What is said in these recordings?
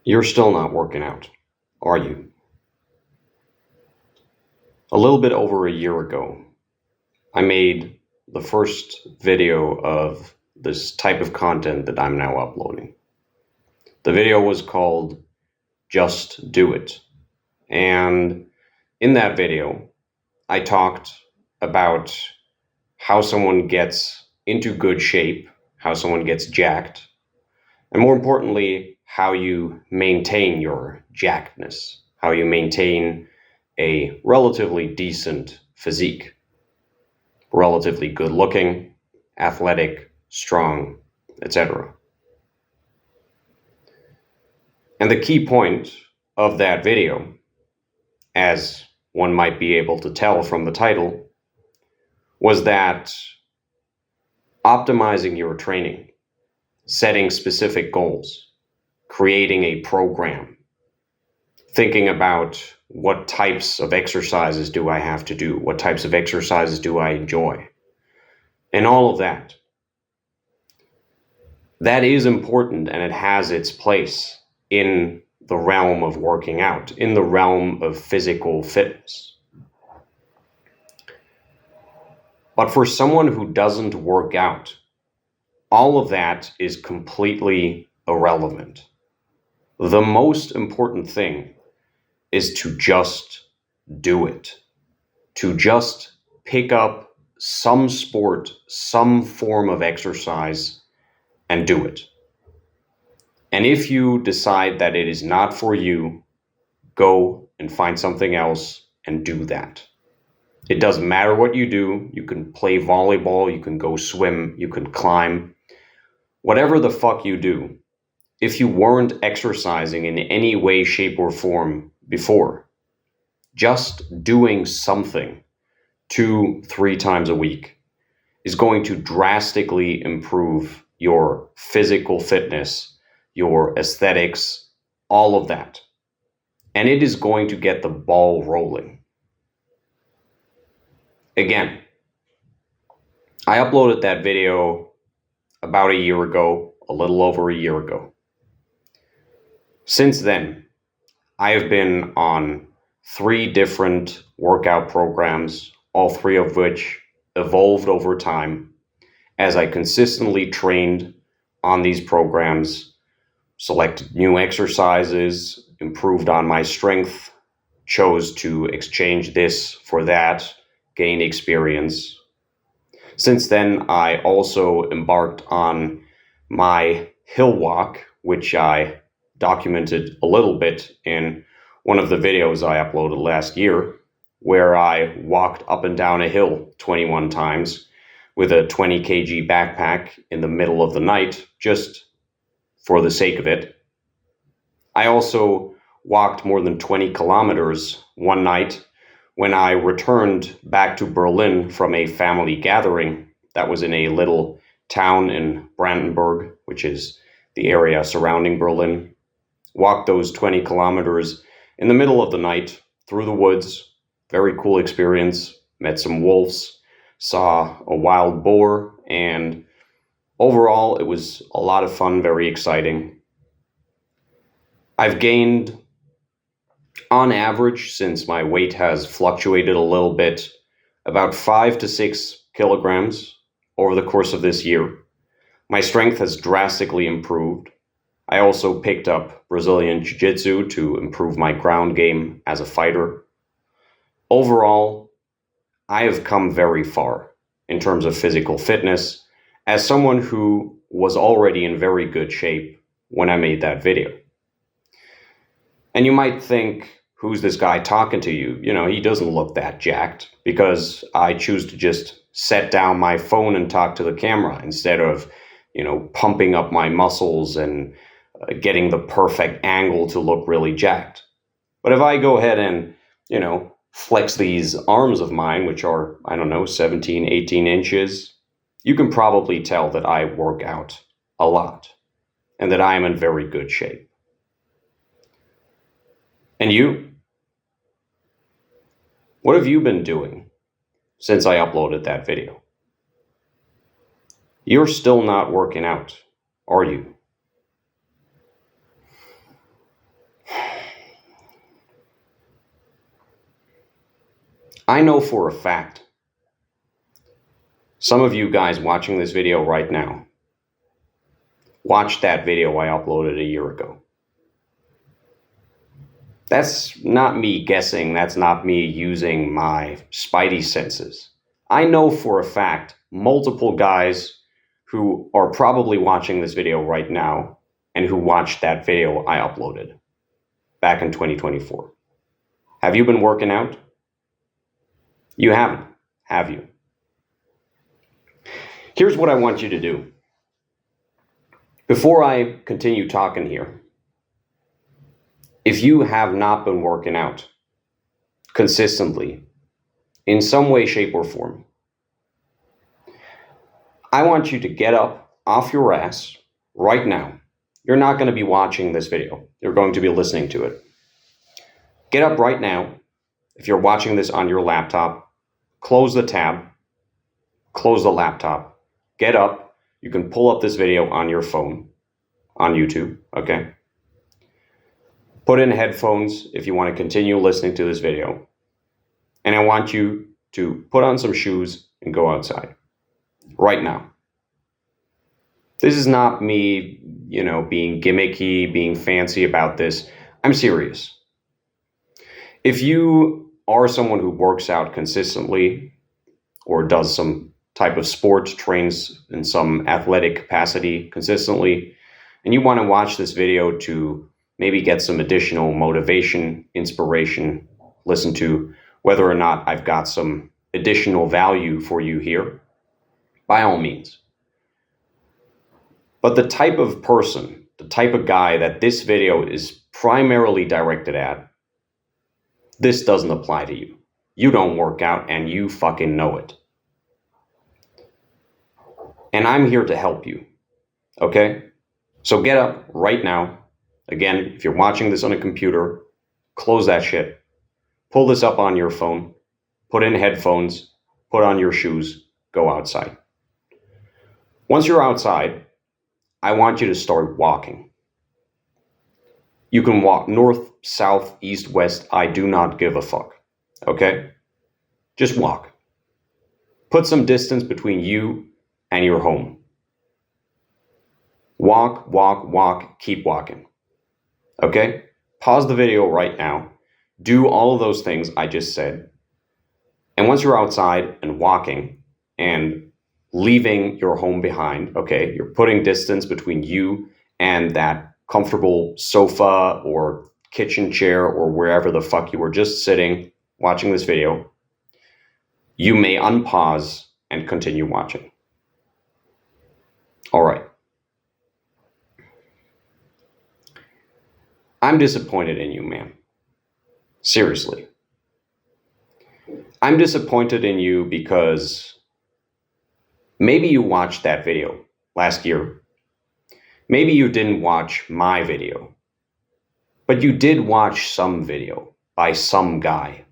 You're still not working out, are you? A little bit over a year ago, I made the first video of this type of content that I'm now uploading. The video was called Just Do It. And in that video, I talked about how someone gets into good shape, how someone gets jacked, and more importantly, how you maintain your jackedness, how you maintain a relatively decent physique, relatively good looking, athletic, strong, etc. And the key point of that video, as one might be able to tell from the title, was that optimizing your training, setting specific goals, creating a program, thinking about what types of exercises do I have to do, what types of exercises do I enjoy, and all of that. That is important and it has its place in the realm of working out, in the realm of physical fitness. But for someone who doesn't work out, all of that is completely irrelevant. The most important thing is to just do it, to just pick up some sport, some form of exercise, and do it. And if you decide that it is not for you, go and find something else and do that. It doesn't matter what you do. You can play volleyball, you can go swim, you can climb, whatever the fuck you do. If you weren't exercising in any way, shape, or form before, just doing something 2-3 times a week is going to drastically improve your physical fitness, your aesthetics, all of that. And it is going to get the ball rolling. Again, I uploaded that video about a year ago, a little over a year ago. Since then, I have been on 3 different workout programs, all 3 of which evolved over time as I consistently trained on these programs, selected new exercises, improved on my strength, chose to exchange this for that, gain experience. Since then, I also embarked on my hill walk, which I documented a little bit in one of the videos I uploaded last year, where I walked up and down a hill 21 times with a 20 kg backpack in the middle of the night, just for the sake of it. I also walked more than 20 kilometers one night when I returned back to Berlin from a family gathering that was in a little town in Brandenburg, which is the area surrounding Berlin. Walked those 20 kilometers in the middle of the night through the woods. Very cool experience. Met some wolves, saw a wild boar, and overall it was a lot of fun, very exciting. I've gained, on average, since my weight has fluctuated a little bit, about 5 to 6 kilograms over the course of this year. My strength has drastically improved. I also picked up Brazilian Jiu-Jitsu to improve my ground game as a fighter. Overall, I have come very far in terms of physical fitness as someone who was already in very good shape when I made that video. And you might think, who's this guy talking to you? You know, he doesn't look that jacked, because I choose to just set down my phone and talk to the camera instead of, pumping up my muscles and getting the perfect angle to look really jacked. But if I go ahead and, flex these arms of mine, which are, 17, 18 inches, you can probably tell that I work out a lot and that I am in very good shape. And you? What have you been doing since I uploaded that video? You're still not working out, are you? I know for a fact, some of you guys watching this video right now watched that video I uploaded a year ago. That's not me guessing. That's not me using my spidey senses. I know for a fact multiple guys who are probably watching this video right now and who watched that video I uploaded back in 2024. Have you been working out? You haven't, have you? Here's what I want you to do. Before I continue talking here, if you have not been working out consistently in some way, shape, or form, I want you to get up off your ass right now. You're not going to be watching this video. You're going to be listening to it. Get up right now. If you're watching this on your laptop, close the tab, close the laptop, get up. You can pull up this video on your phone, on YouTube, okay? Put in headphones if you want to continue listening to this video. And I want you to put on some shoes and go outside right now. This is not me, being gimmicky, being fancy about this. I'm serious. If you are someone who works out consistently or does some type of sport, trains in some athletic capacity consistently, and you want to watch this video to maybe get some additional motivation, inspiration, listen to whether or not I've got some additional value for you here, by all means. But the type of person, the type of guy that this video is primarily directed at, this doesn't apply to you. You don't work out and you fucking know it. And I'm here to help you, okay? So get up right now. Again, if you're watching this on a computer, close that shit. Pull this up on your phone, put in headphones, put on your shoes, go outside. Once you're outside, I want you to start walking. You can walk north, south, east, west. I do not give a fuck, okay? Just walk. Put some distance between you and your home. Walk, walk, walk, keep walking. Okay? Pause the video right now. Do all of those things I just said. And once you're outside and walking and leaving your home behind, okay, you're putting distance between you and that comfortable sofa or kitchen chair or wherever the fuck you were just sitting watching this video, you may unpause and continue watching. All right. I'm disappointed in you, man. Seriously. I'm disappointed in you because maybe you watched that video last year. Maybe you didn't watch my video, but you did watch some video by some guy.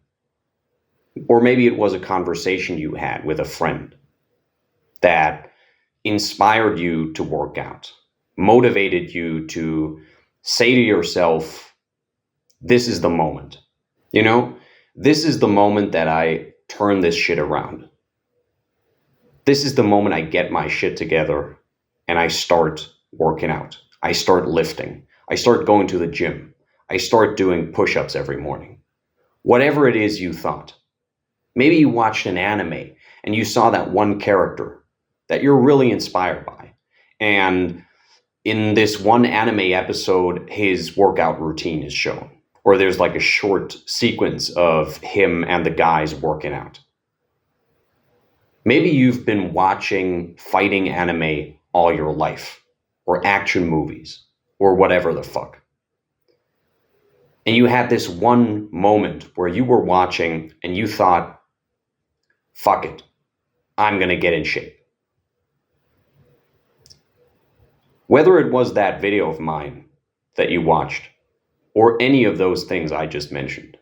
Or maybe it was a conversation you had with a friend that inspired you to work out, motivated you to say to yourself, this is the moment. This is the moment that I turn this shit around. This is the moment I get my shit together and I start working out. I start lifting. I start going to the gym. I start doing push-ups every morning. Whatever it is you thought. Maybe you watched an anime and you saw that one character that you're really inspired by. And in this one anime episode, his workout routine is shown. Or there's like a short sequence of him and the guys working out. Maybe you've been watching fighting anime all your life, or action movies, or whatever the fuck. And you had this one moment where you were watching and you thought, fuck it, I'm gonna get in shape. Whether it was that video of mine that you watched, or any of those things I just mentioned,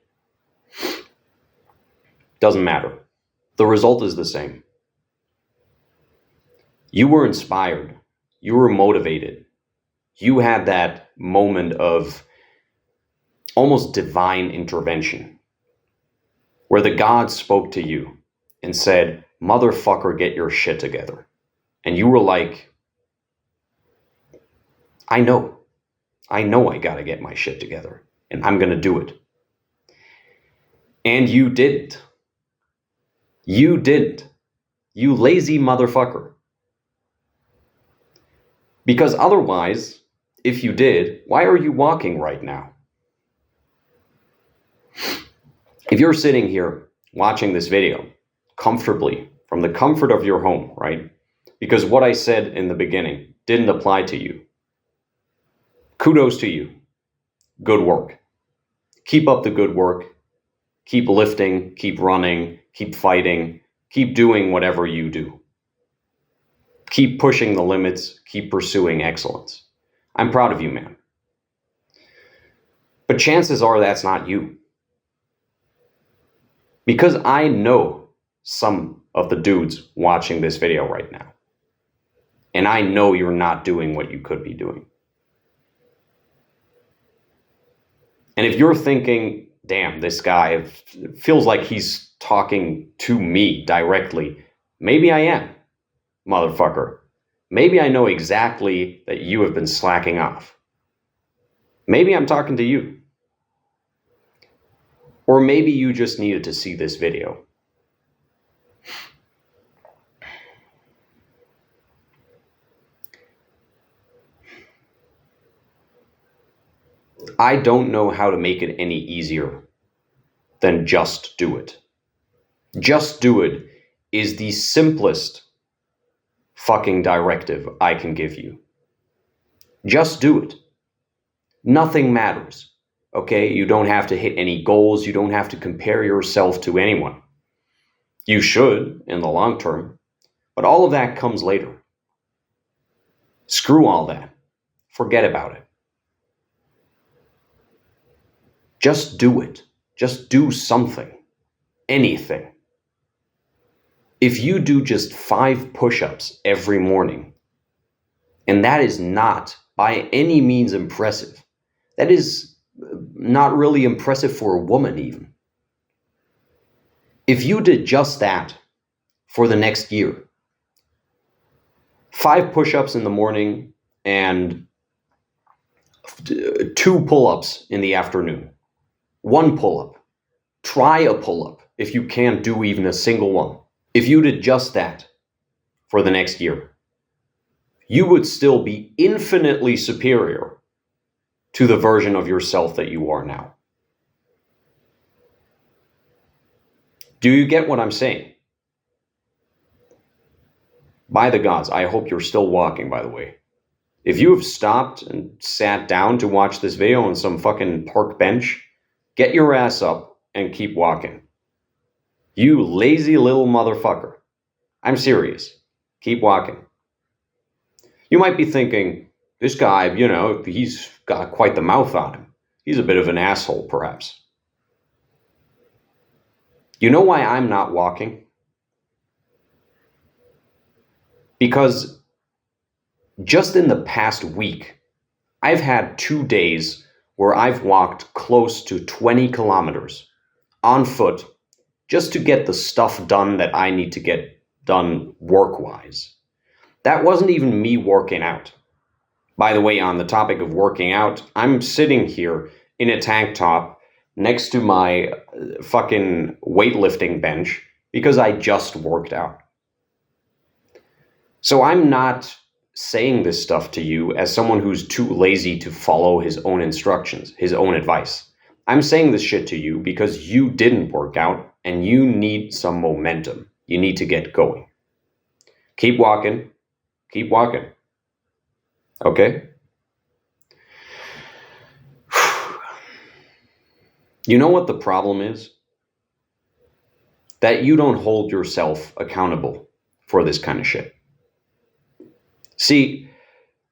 doesn't matter. The result is the same. You were inspired. You were motivated. You had that moment of almost divine intervention. where the God spoke to you and said, motherfucker, get your shit together. And you were like, I know I gotta get my shit together and I'm gonna do it. And you didn't. You didn't. You lazy motherfucker. Because otherwise, if you did, why are you walking right now? If you're sitting here watching this video comfortably from the comfort of your home, right? Because what I said in the beginning didn't apply to you. Kudos to you. Good work. Keep up the good work. Keep lifting, keep running, keep fighting, keep doing whatever you do. Keep pushing the limits, keep pursuing excellence. I'm proud of you, man. But chances are that's not you. Because I know some of the dudes watching this video right now. And I know you're not doing what you could be doing. And if you're thinking, damn, this guy feels like he's talking to me directly, maybe I am, motherfucker. Maybe I know exactly that you have been slacking off. Maybe I'm talking to you. Or maybe you just needed to see this video. I don't know how to make it any easier than just do it. Just do it is the simplest fucking directive I can give you. Just do it. Nothing matters. Okay, you don't have to hit any goals. You don't have to compare yourself to anyone. You should in the long term, but all of that comes later. Screw all that. Forget about it. Just do it. Just do something. Anything. If you do just 5 push-ups every morning, and that is not by any means impressive, that is not really impressive for a woman even. If you did just that for the next year, 5 push-ups in the morning and 2 pull-ups in the afternoon, 1 pull-up, try a pull-up if you can't do even a single one. If you did just that for the next year, you would still be infinitely superior to the version of yourself that you are now. Do you get what I'm saying? By the gods, I hope you're still walking, by the way. If you have stopped and sat down to watch this video on some fucking park bench, get your ass up and keep walking. You lazy little motherfucker. I'm serious. Keep walking. You might be thinking, this guy, he's got quite the mouth on him. He's a bit of an asshole, perhaps. You know why I'm not walking? Because just in the past week, I've had 2 days where I've walked close to 20 kilometers on foot just to get the stuff done that I need to get done work-wise. That wasn't even me working out. By the way, on the topic of working out, I'm sitting here in a tank top next to my fucking weightlifting bench because I just worked out. So I'm not saying this stuff to you as someone who's too lazy to follow his own instructions, his own advice. I'm saying this shit to you because you didn't work out and you need some momentum. You need to get going. Keep walking. Keep walking. Okay? You know what the problem is? That you don't hold yourself accountable for this kind of shit. See,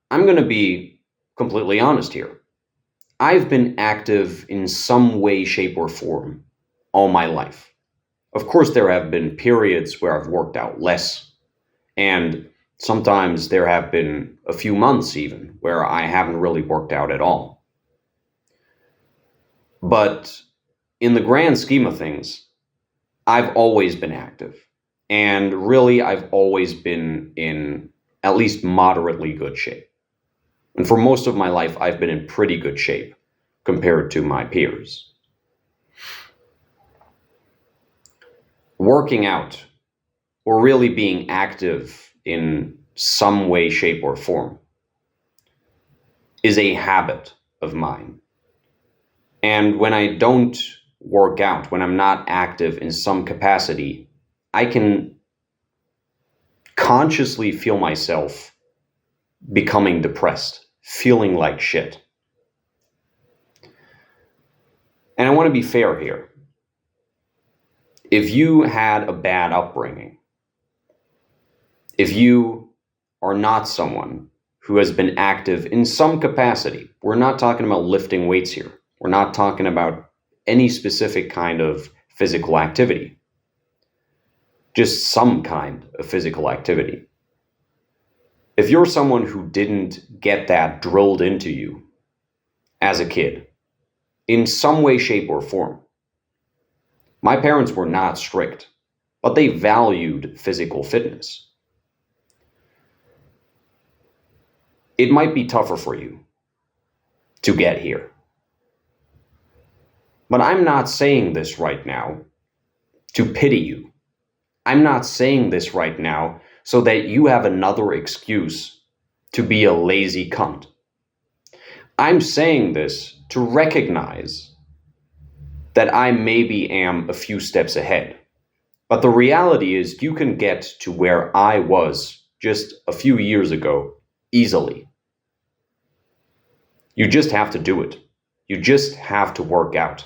I'm going to be completely honest here. I've been active in some way, shape, or form all my life. Of course, there have been periods where I've worked out less, and sometimes there have been a few months even where I haven't really worked out at all. But in the grand scheme of things, I've always been active. And really, I've always been in at least moderately good shape. And for most of my life, I've been in pretty good shape compared to my peers. Working out, or really being active in some way, shape, or form, is a habit of mine. And when I don't work out, when I'm not active in some capacity, I can consciously feel myself becoming depressed, feeling like shit. And I want to be fair here. If you had a bad upbringing, if you are not someone who has been active in some capacity, we're not talking about lifting weights here. We're not talking about any specific kind of physical activity. Just some kind of physical activity. If you're someone who didn't get that drilled into you as a kid, in some way, shape, or form, my parents were not strict, but they valued physical fitness. It might be tougher for you to get here. But I'm not saying this right now to pity you. I'm not saying this right now so that you have another excuse to be a lazy cunt. I'm saying this to recognize that I maybe am a few steps ahead. But the reality is you can get to where I was just a few years ago easily. You just have to do it. You just have to work out.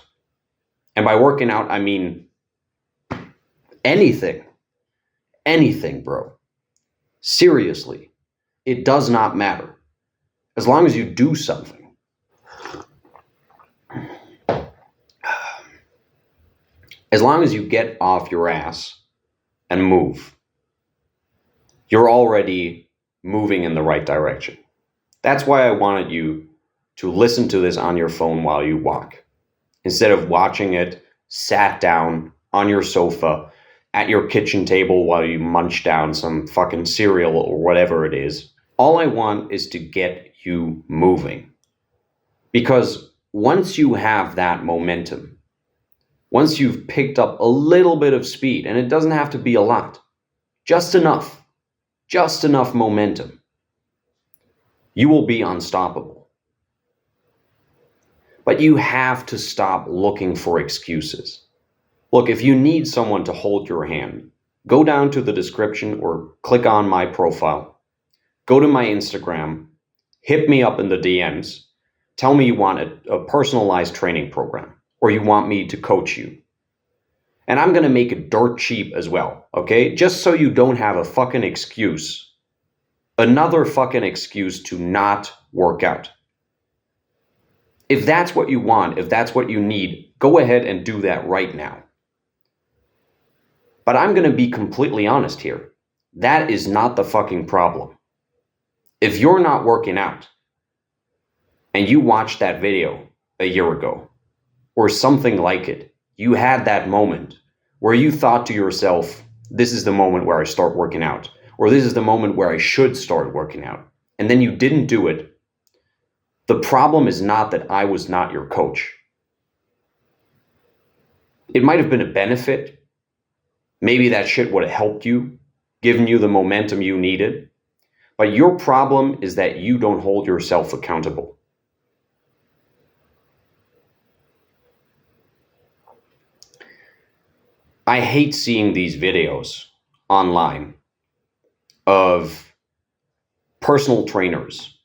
And by working out, I mean anything. Anything, bro. Seriously. It does not matter. As long as you do something. As long as you get off your ass and move, you're already moving in the right direction. That's why I wanted you to listen to this on your phone while you walk, instead of watching it sat down on your sofa at your kitchen table while you munch down some fucking cereal or whatever it is. All I want is to get you moving. Because once you have that momentum, once you've picked up a little bit of speed, and it doesn't have to be a lot, just enough momentum, you will be unstoppable. But you have to stop looking for excuses. Look, if you need someone to hold your hand, go down to the description or click on my profile, go to my Instagram, hit me up in the DMs, tell me you want a personalized training program, or you want me to coach you. And I'm going to make it dirt cheap as well, okay? Just so you don't have a fucking excuse. Another fucking excuse to not work out. If that's what you want, if that's what you need, go ahead and do that right now. But I'm going to be completely honest here. That is not the fucking problem. If you're not working out, and you watched that video a year ago, or something like it, you had that moment where you thought to yourself, this is the moment where I start working out, or this is the moment where I should start working out, and then you didn't do it. The problem is not that I was not your coach. It might have been a benefit. Maybe that shit would have helped you, given you the momentum you needed. But your problem is that you don't hold yourself accountable. I hate seeing these videos online of personal trainers,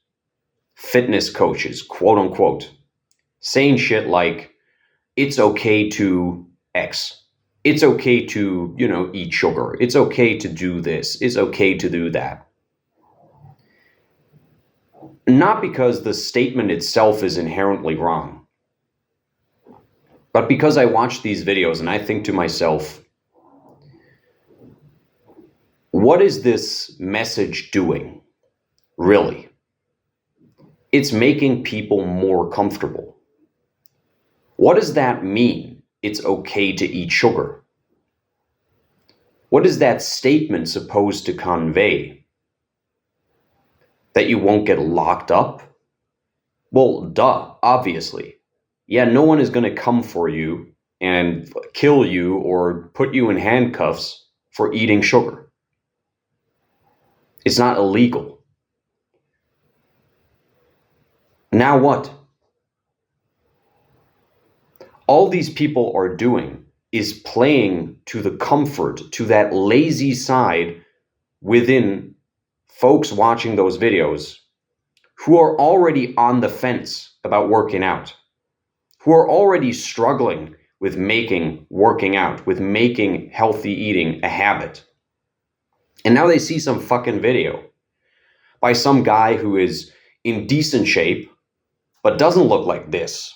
fitness coaches, quote unquote, saying shit like, it's okay to X. It's okay to, eat sugar. It's okay to do this. It's okay to do that. Not because the statement itself is inherently wrong, but because I watch these videos and I think to myself, what is this message doing, really? It's making people more comfortable. What does that mean? It's okay to eat sugar. What is that statement supposed to convey? That you won't get locked up? Well, duh, obviously. Yeah, no one is going to come for you and kill you or put you in handcuffs for eating sugar. It's not illegal. Now what? All these people are doing is playing to the comfort, to that lazy side within folks watching those videos who are already on the fence about working out, who are already struggling with making working out, with making healthy eating a habit. And now they see some fucking video by some guy who is in decent shape, but doesn't look like this,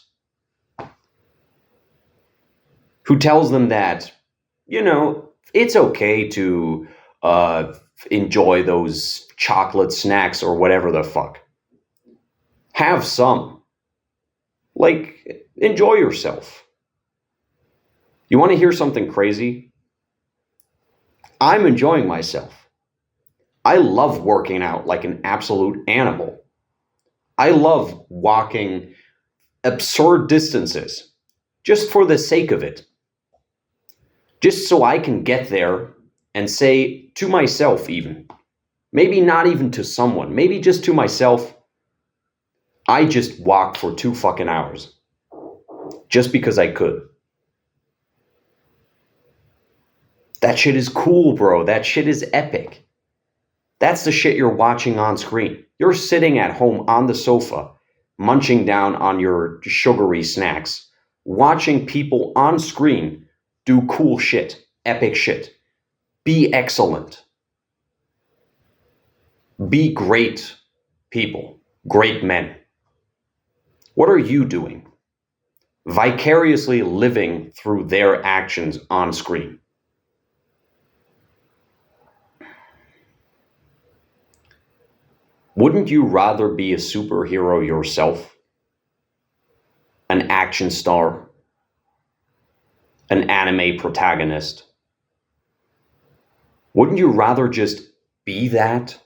who tells them that, it's okay to enjoy those chocolate snacks or whatever the fuck. Have some. Like, enjoy yourself. You want to hear something crazy? I'm enjoying myself. I love working out like an absolute animal. I love walking absurd distances just for the sake of it. Just so I can get there and say to myself even, maybe not even to someone, maybe just to myself, I just walked for 2 fucking hours. Just because I could. That shit is cool, bro. That shit is epic. That's the shit you're watching on screen. You're sitting at home on the sofa, munching down on your sugary snacks, watching people on screen do cool shit, epic shit. Be excellent. Be great people, great men. What are you doing? Vicariously living through their actions on screen. Wouldn't you rather be a superhero yourself? An action star? An anime protagonist? Wouldn't you rather just be that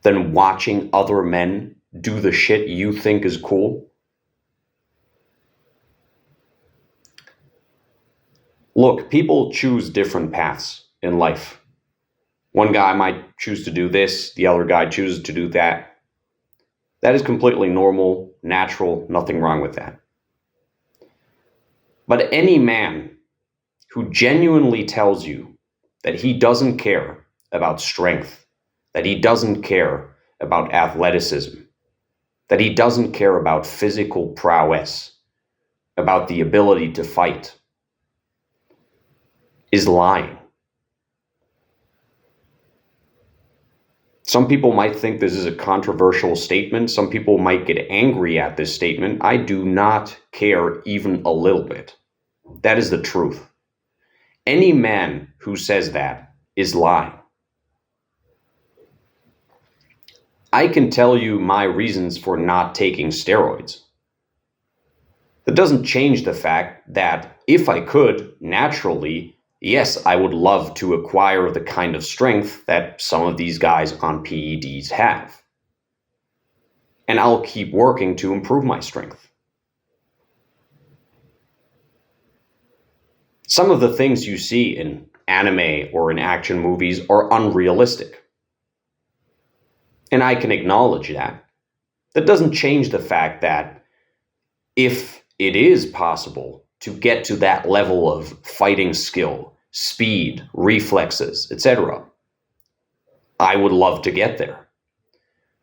than watching other men do the shit you think is cool? Look, people choose different paths in life. One guy might choose to do this, the other guy chooses to do that. That is completely normal, natural, nothing wrong with that. But any man who genuinely tells you that he doesn't care about strength, that he doesn't care about athleticism, that he doesn't care about physical prowess, about the ability to fight, is lying. Some people might think this is a controversial statement. Some people might get angry at this statement. I do not care even a little bit. That is the truth. Any man who says that is lying. I can tell you my reasons for not taking steroids. That doesn't change the fact that if I could, naturally, yes, I would love to acquire the kind of strength that some of these guys on PEDs have. And I'll keep working to improve my strength. Some of the things you see in anime or in action movies are unrealistic. And I can acknowledge that. That doesn't change the fact that if it is possible to get to that level of fighting skill, speed, reflexes, etc., I would love to get there.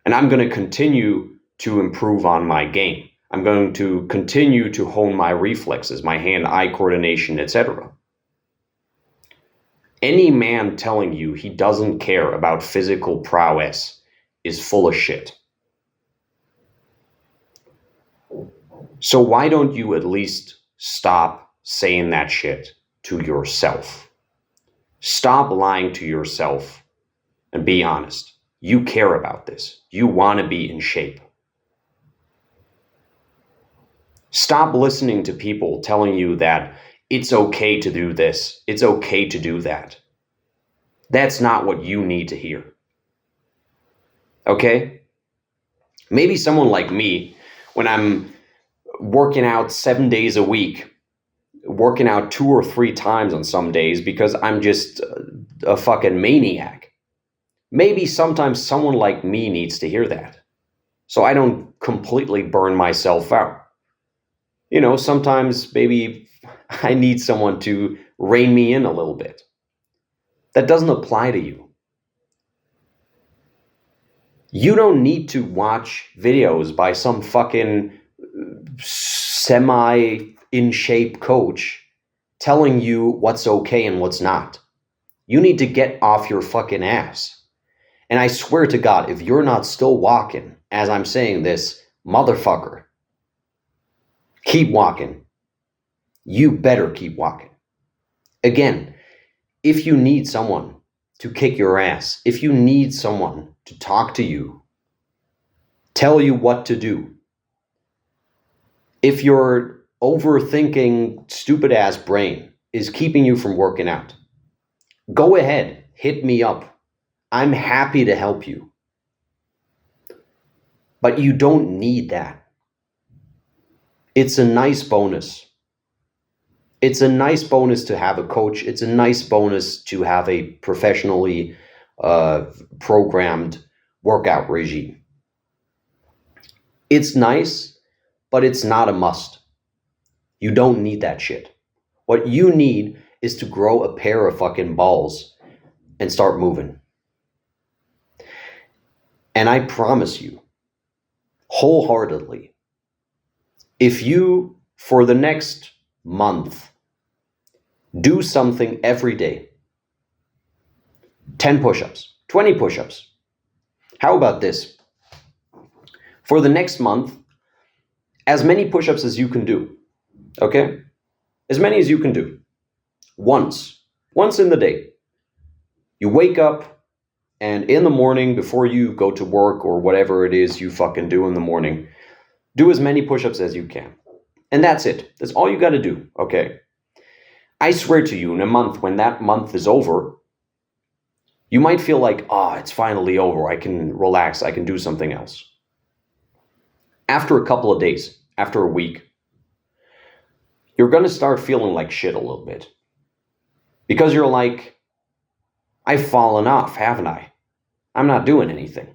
And I'm going to continue to improve on my game. I'm going to continue to hone my reflexes, my hand-eye coordination, etc. Any man telling you he doesn't care about physical prowess is full of shit. So why don't you at least stop saying that shit to yourself? Stop lying to yourself and be honest. You care about this. You want to be in shape. Stop listening to people telling you that it's okay to do this, it's okay to do that. That's not what you need to hear. Okay? Maybe someone like me, when I'm working out 7 days a week, working out 2 or 3 times on some days because I'm just a fucking maniac. Maybe sometimes someone like me needs to hear that, so I don't completely burn myself out. You know, sometimes maybe I need someone to rein me in a little bit. That doesn't apply to you. You don't need to watch videos by some fucking semi-in-shape coach telling you what's okay and what's not. You need to get off your fucking ass. And I swear to God, if you're not still walking as I'm saying this, motherfucker, keep walking. You better keep walking. Again, if you need someone to kick your ass, if you need someone to talk to you, tell you what to do, if your overthinking, stupid ass brain is keeping you from working out, go ahead, hit me up. I'm happy to help you. But you don't need that. It's a nice bonus. It's a nice bonus to have a coach. It's a nice bonus to have a professionally programmed workout regime. It's nice, but it's not a must. You don't need that shit. What you need is to grow a pair of fucking balls and start moving. And I promise you, wholeheartedly, if you, for the next month, do something every day, 10 push-ups, 20 push-ups. How about this? For the next month, as many push-ups as you can do, okay? As many as you can do. Once in the day. You wake up, and in the morning, before you go to work or whatever it is you fucking do in the morning, do as many push-ups as you can. And that's it. That's all you got to do, okay? I swear to you, in a month, when that month is over, you might feel like, it's finally over. I can relax. I can do something else. After a couple of days, after a week, you're going to start feeling like shit a little bit. Because you're like, I've fallen off, haven't I? I'm not doing anything.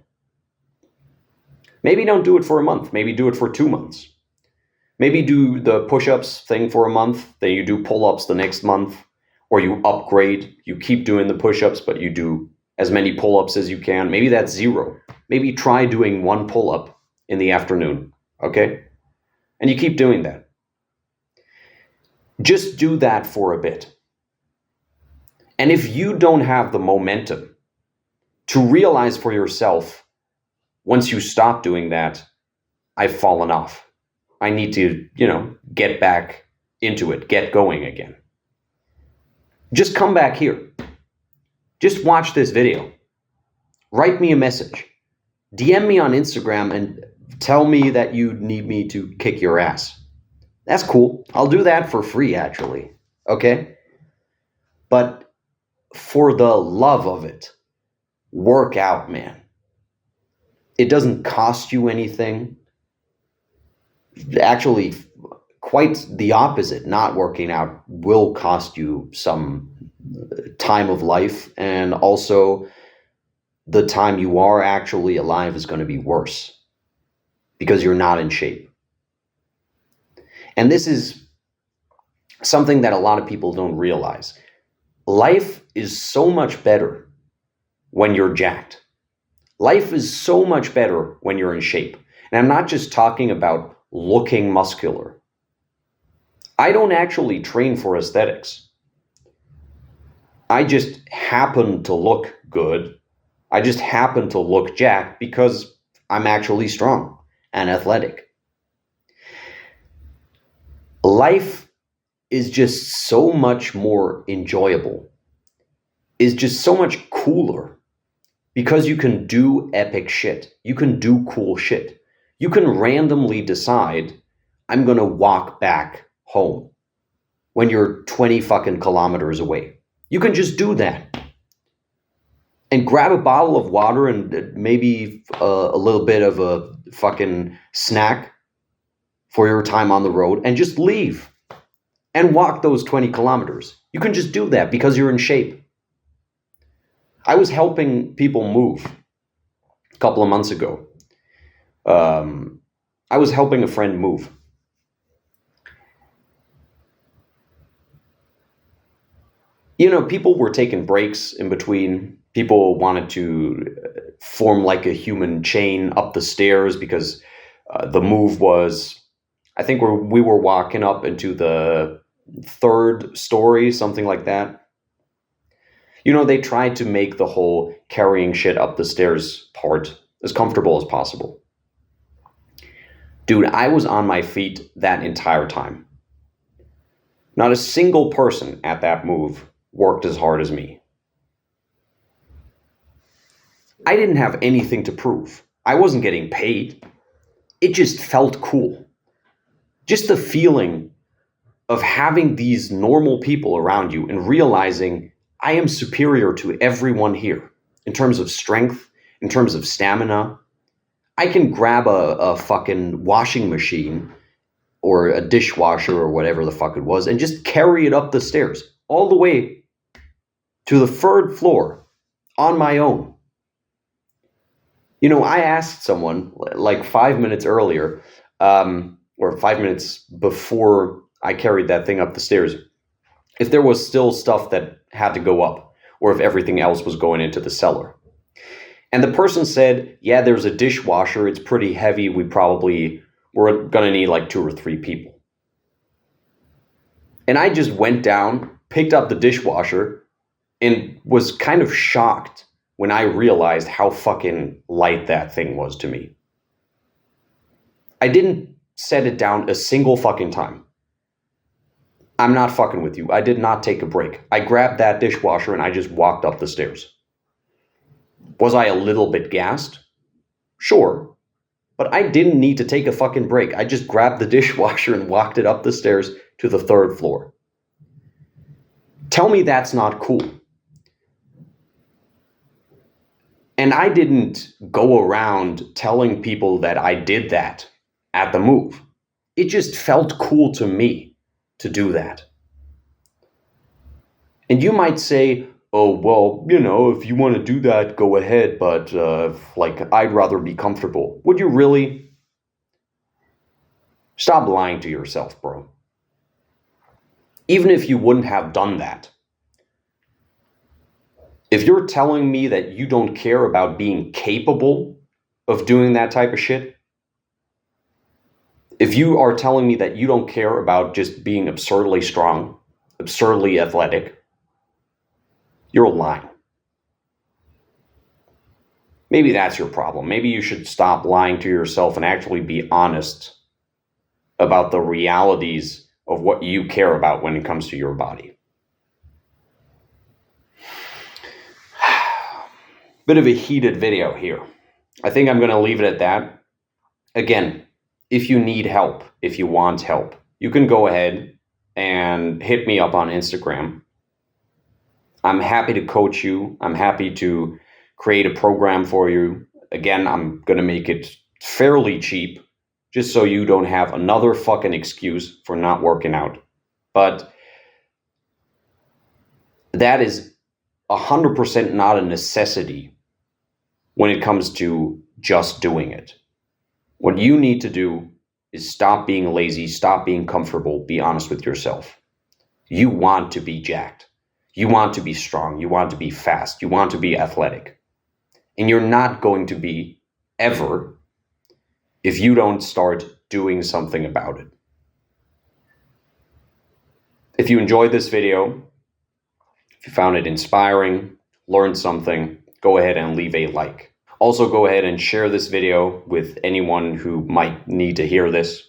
Maybe don't do it for a month. Maybe do it for 2 months. Maybe do the push-ups thing for a month. Then you do pull-ups the next month. Or you upgrade. You keep doing the push-ups, but you do as many pull-ups as you can. Maybe that's 0. Maybe try doing 1 pull-up in the afternoon. Okay? And you keep doing that. Just do that for a bit. And if you don't have the momentum to realize for yourself, once you stop doing that, I've fallen off. I need to, get back into it, get going again. Just come back here. Just watch this video. Write me a message. DM me on Instagram and tell me that you need me to kick your ass. That's cool. I'll do that for free, actually. Okay? But for the love of it, work out, man. It doesn't cost you anything. Actually, quite the opposite. Not working out will cost you some time of life, and also the time you are actually alive is going to be worse because you're not in shape. And this is something that a lot of people don't realize. Life is so much better when you're jacked. Life is so much better when you're in shape. And I'm not just talking about looking muscular. I don't actually train for aesthetics. I just happen to look good. I just happen to look jacked because I'm actually strong and athletic. Life is just so much more enjoyable, is just so much cooler because you can do epic shit. You can do cool shit. You can randomly decide, I'm going to walk back home. when you're 20 fucking kilometers away. You can just do that. And grab a bottle of water and maybe a little bit of a fucking snack for your time on the road and just leave and walk those 20 kilometers. You can just do that because you're in shape. I was helping people move a couple of months ago. I was helping a friend move. You know, people were taking breaks in between. People wanted to form like a human chain up the stairs because the move was, I think we were walking up into the 3rd story, something like that. You know, they tried to make the whole carrying shit up the stairs part as comfortable as possible. Dude, I was on my feet that entire time. Not a single person at that move worked as hard as me. I didn't have anything to prove. I wasn't getting paid. It just felt cool. Just the feeling of having these normal people around you and realizing I am superior to everyone here in terms of strength, in terms of stamina. I can grab a fucking washing machine or a dishwasher or whatever the fuck it was and just carry it up the stairs all the way to the 3rd floor on my own. You know, I asked someone like 5 minutes earlier, or 5 minutes before I carried that thing up the stairs, if there was still stuff that had to go up or if everything else was going into the cellar. And the person said, yeah, there's a dishwasher. It's pretty heavy. we're going to need like 2 or 3 people. And I just went down, picked up the dishwasher, and was kind of shocked when I realized how fucking light that thing was to me. I didn't set it down a single fucking time. I'm not fucking with you. I did not take a break. I grabbed that dishwasher and I just walked up the stairs. Was I a little bit gassed? Sure. But I didn't need to take a fucking break. I just grabbed the dishwasher and walked it up the stairs to the 3rd floor. Tell me that's not cool. And I didn't go around telling people that I did that at the move. It just felt cool to me to do that. And you might say, oh, well, you know, if you want to do that, go ahead. But I'd rather be comfortable. Would you really? Stop lying to yourself, bro. Even if you wouldn't have done that, if you're telling me that you don't care about being capable of doing that type of shit, if you are telling me that you don't care about just being absurdly strong, absurdly athletic, you're lying. Maybe that's your problem. Maybe you should stop lying to yourself and actually be honest about the realities of what you care about when it comes to your body. Bit of a heated video here. I think I'm going to leave it at that. Again, if you need help, if you want help, you can go ahead and hit me up on Instagram. I'm happy to coach you. I'm happy to create a program for you. Again, I'm going to make it fairly cheap just so you don't have another fucking excuse for not working out. But that is 100% not a necessity when it comes to just doing it. What you need to do is stop being lazy, stop being comfortable, be honest with yourself. You want to be jacked. You want to be strong. You want to be fast. You want to be athletic. And you're not going to be ever if you don't start doing something about it. If you enjoyed this video, if you found it inspiring, learned something, go ahead and leave a like. Also, go ahead and share this video with anyone who might need to hear this.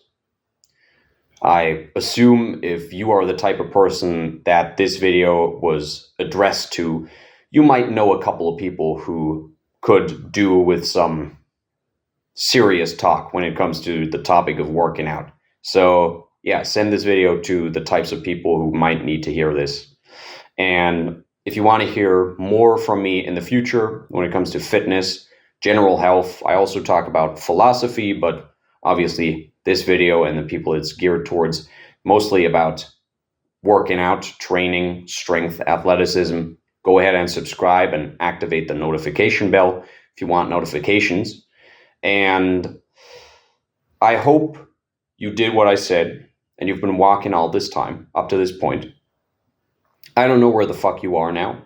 I assume if you are the type of person that this video was addressed to, you might know a couple of people who could do with some serious talk when it comes to the topic of working out. So yeah, send this video to the types of people who might need to hear this. And if you want to hear more from me in the future when it comes to fitness, general health, I also talk about philosophy, but obviously this video and the people it's geared towards, mostly about working out, training, strength, athleticism. Go ahead and subscribe and activate the notification bell if you want notifications. And I hope you did what I said and you've been walking all this time up to this point. I don't know where the fuck you are now.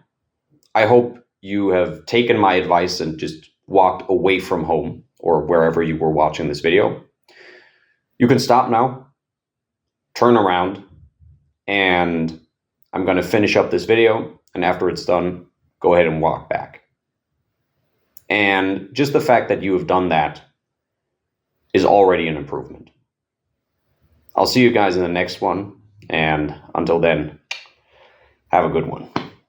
I hope you have taken my advice and just walked away from home or wherever you were watching this video. You can stop now, turn around, and I'm going to finish up this video. And after it's done, go ahead and walk back. And just the fact that you have done that is already an improvement. I'll see you guys in the next one. And until then, have a good one.